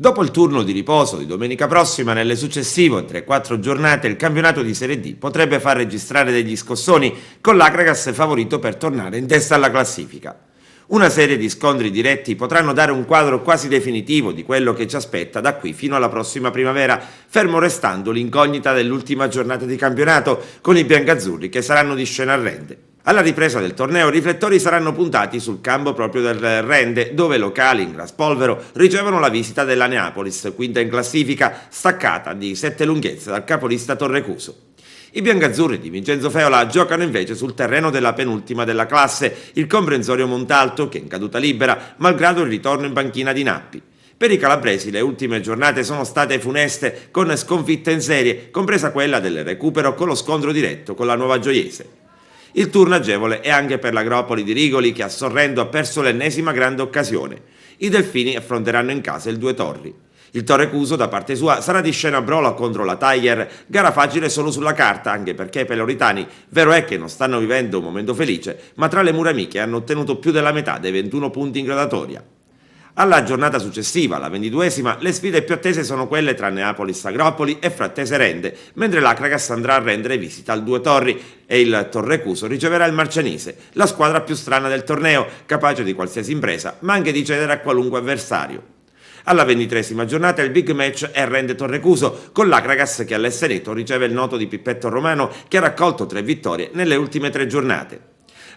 Dopo il turno di riposo di domenica prossima, nelle successive 3-4 giornate il campionato di Serie D potrebbe far registrare degli scossoni, con l'Akragas favorito per tornare in testa alla classifica. Una serie di scontri diretti potranno dare un quadro quasi definitivo di quello che ci aspetta da qui fino alla prossima primavera, fermo restando l'incognita dell'ultima giornata di campionato, con i biancazzurri che saranno di scena a Rende. Alla ripresa del torneo i riflettori saranno puntati sul campo proprio del Rende, dove locali in Graspolvero ricevono la visita della Neapolis, quinta in classifica, staccata di 7 lunghezze dal capolista Torrecuso. I biancazzurri di Vincenzo Feola giocano invece sul terreno della penultima della classe, il comprensorio Montalto, che è in caduta libera, malgrado il ritorno in panchina di Nappi. Per i calabresi le ultime giornate sono state funeste, con sconfitte in serie, compresa quella del recupero con lo scontro diretto con la Nuova Gioiese. Il turno agevole è anche per l'Agropoli di Rigoli, che a Sorrento ha perso l'ennesima grande occasione. I Delfini affronteranno in casa il Due Torri. Il Torrecuso, da parte sua, sarà di scena a Brola contro la Tiger, gara facile solo sulla carta, anche perché i peloritani, vero è che non stanno vivendo un momento felice, ma tra le mura amiche hanno ottenuto più della metà dei 21 punti in gradatoria. Alla giornata successiva, la 22esima, le sfide più attese sono quelle tra Neapolis Agropoli e Frattese Rende, mentre l'Akragas andrà a rendere visita al Due Torri e il Torrecuso riceverà il Marcianise, la squadra più strana del torneo, capace di qualsiasi impresa, ma anche di cedere a qualunque avversario. Alla 23esima giornata il big match è Rende Torrecuso, con l'Akragas che all'Esseneto riceve il noto di Pippetto Romano, che ha raccolto 3 vittorie nelle ultime 3 giornate.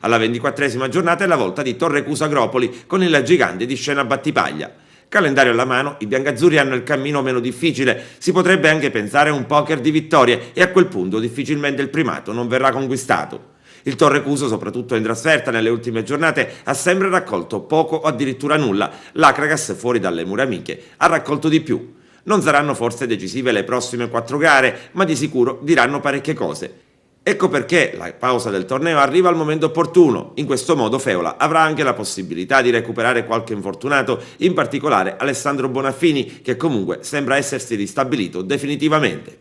Alla 24esima giornata è la volta di Torrecuso Agropoli, con il gigante di scena Battipaglia. Calendario alla mano, i biancazzurri hanno il cammino meno difficile, si potrebbe anche pensare a un poker di vittorie e a quel punto difficilmente il primato non verrà conquistato. Il Torrecuso, soprattutto in trasferta nelle ultime giornate, ha sempre raccolto poco o addirittura nulla, l'Akragas fuori dalle mura amiche ha raccolto di più. Non saranno forse decisive le prossime 4 gare, ma di sicuro diranno parecchie cose. Ecco perché la pausa del torneo arriva al momento opportuno. In questo modo Feola avrà anche la possibilità di recuperare qualche infortunato, in particolare Alessandro Bonaffini, che comunque sembra essersi ristabilito definitivamente.